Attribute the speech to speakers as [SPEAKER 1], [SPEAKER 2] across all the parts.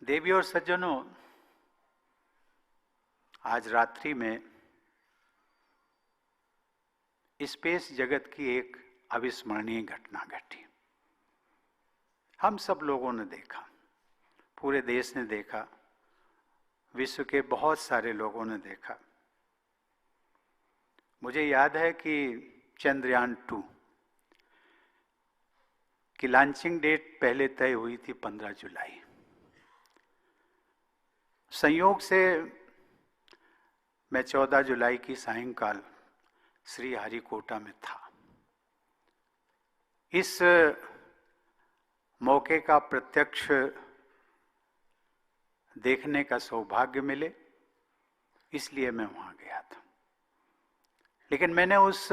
[SPEAKER 1] देवी और सज्जनों, आज रात्रि में स्पेस जगत की एक अविस्मरणीय घटना घटी। हम सब लोगों ने देखा, पूरे देश ने देखा, विश्व के बहुत सारे लोगों ने देखा। मुझे याद है कि चंद्रयान 2 की लॉन्चिंग डेट पहले तय हुई थी 15 जुलाई। संयोग से मैं 14 जुलाई की सायंकाल श्री हरिकोटा में था। इस मौके का प्रत्यक्ष देखने का सौभाग्य मिले, इसलिए मैं वहां गया था। लेकिन मैंने उस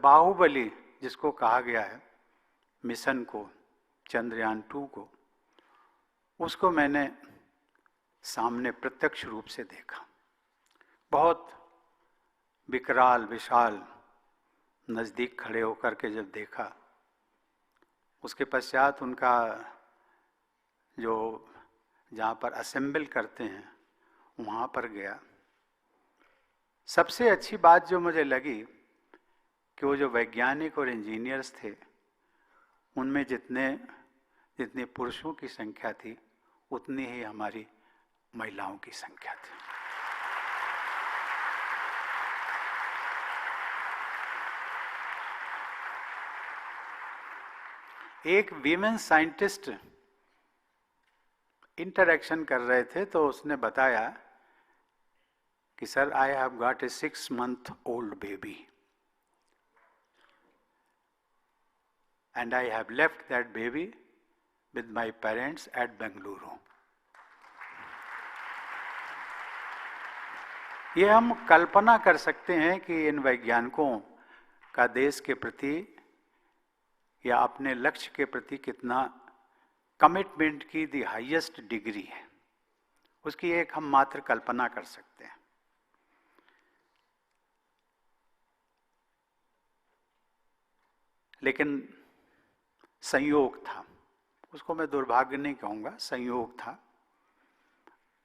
[SPEAKER 1] बाहुबली, जिसको कहा गया है, मिशन को, चंद्रयान 2 को, उसको मैंने सामने प्रत्यक्ष रूप से देखा। बहुत विकराल, विशाल, नजदीक खड़े होकर के जब देखा, उसके पश्चात उनका जो जहाँ पर असेंबल करते हैं वहाँ पर गया। सबसे अच्छी बात जो मुझे लगी कि वो जो वैज्ञानिक और इंजीनियर्स थे, उनमें जितने पुरुषों की संख्या थी उतनी ही हमारी महिलाओं की संख्या थी। एक वीमेन साइंटिस्ट इंटरेक्शन कर रहे थे तो उसने बताया कि sir, I have got a 6 month old baby and I have left that baby with my parents at Bengaluru. ये हम कल्पना कर सकते हैं कि इन वैज्ञानिकों का देश के प्रति या अपने लक्ष्य के प्रति कितना कमिटमेंट की दी हाईएस्ट डिग्री है। उसकी एक हम मात्र कल्पना कर सकते हैं। लेकिन संयोग था, उसको मैं दुर्भाग्य नहीं कहूँगा, संयोग था।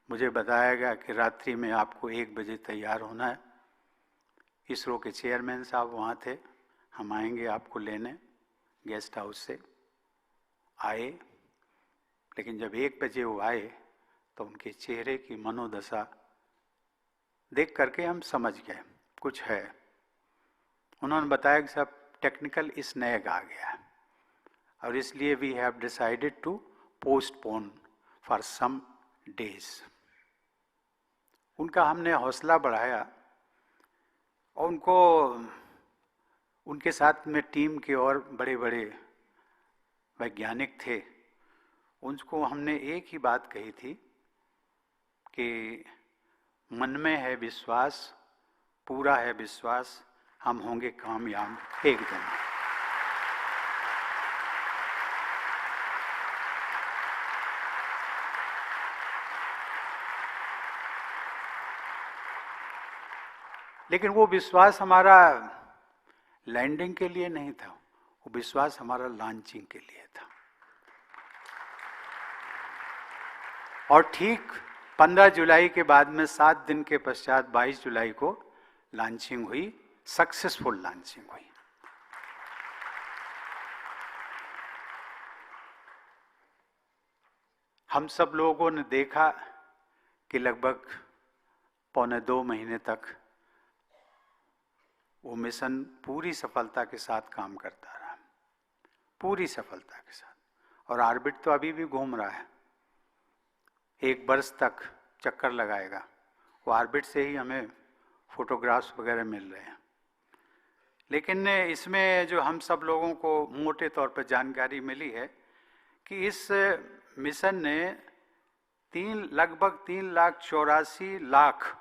[SPEAKER 1] मुझे बताया गया कि रात्रि में आपको 1 बजे तैयार होना है। इसरो के चेयरमैन साहब वहाँ थे, हम आएंगे आपको लेने। गेस्ट हाउस से आए, लेकिन जब 1 बजे वो आए तो उनके चेहरे की मनोदशा देख करके हम समझ गए कुछ है। उन्होंने बताया कि सब टेक्निकल स्नैग आ गया है और इसलिए we have decided to postpone for some days. उनका हमने हौसला बढ़ाया और उनके साथ में टीम के और बड़े बड़े वैज्ञानिक थे। उनको हमने एक ही बात कही थी कि मन में है विश्वास, पूरा है विश्वास, हम होंगे कामयाब एक दिन। लेकिन वो विश्वास हमारा लैंडिंग के लिए नहीं था, वो विश्वास हमारा लॉन्चिंग के लिए था। और ठीक 15 जुलाई के बाद में 7 दिन के पश्चात 22 जुलाई को लॉन्चिंग हुई, सक्सेसफुल लॉन्चिंग हुई। हम सब लोगों ने देखा कि लगभग 1.25 महीने तक वो मिशन पूरी सफलता के साथ काम करता रहा, पूरी सफलता के साथ। और ऑर्बिट तो अभी भी घूम रहा है, 1 वर्ष तक चक्कर लगाएगा। वो ऑर्बिट से ही हमें फोटोग्राफ्स वगैरह मिल रहे हैं। लेकिन इसमें जो हम सब लोगों को मोटे तौर पर जानकारी मिली है कि इस मिशन ने लगभग 3,84,00,000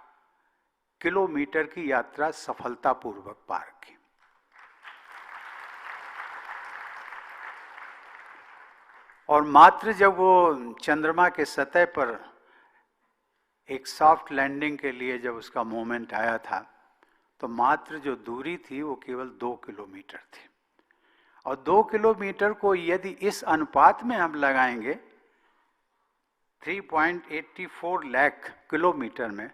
[SPEAKER 1] किलोमीटर की यात्रा सफलतापूर्वक पार की। और मात्र जब वो चंद्रमा के सतह पर एक सॉफ्ट लैंडिंग के लिए जब उसका मोमेंट आया था, तो मात्र जो दूरी थी वो केवल 2 किलोमीटर थी। और 2 किलोमीटर को यदि इस अनुपात में हम लगाएंगे 3.84 लाख किलोमीटर में,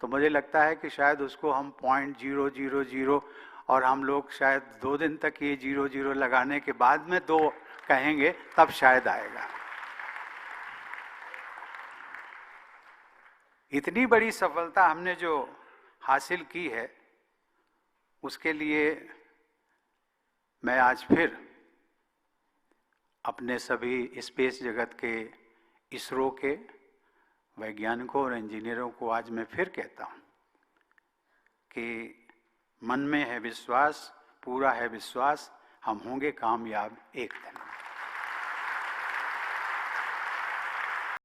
[SPEAKER 1] तो मुझे लगता है कि शायद उसको हम 0.000 और हम लोग शायद 2 दिन तक ये 00 लगाने के बाद में 2 कहेंगे, तब शायद आएगा। इतनी बड़ी सफलता हमने जो हासिल की है, उसके लिए मैं आज फिर अपने सभी स्पेस जगत के, इसरो के वैज्ञानिकों और इंजीनियरों को आज मैं फिर कहता हूँ कि मन में है विश्वास, पूरा है विश्वास, हम होंगे कामयाब एक दिन।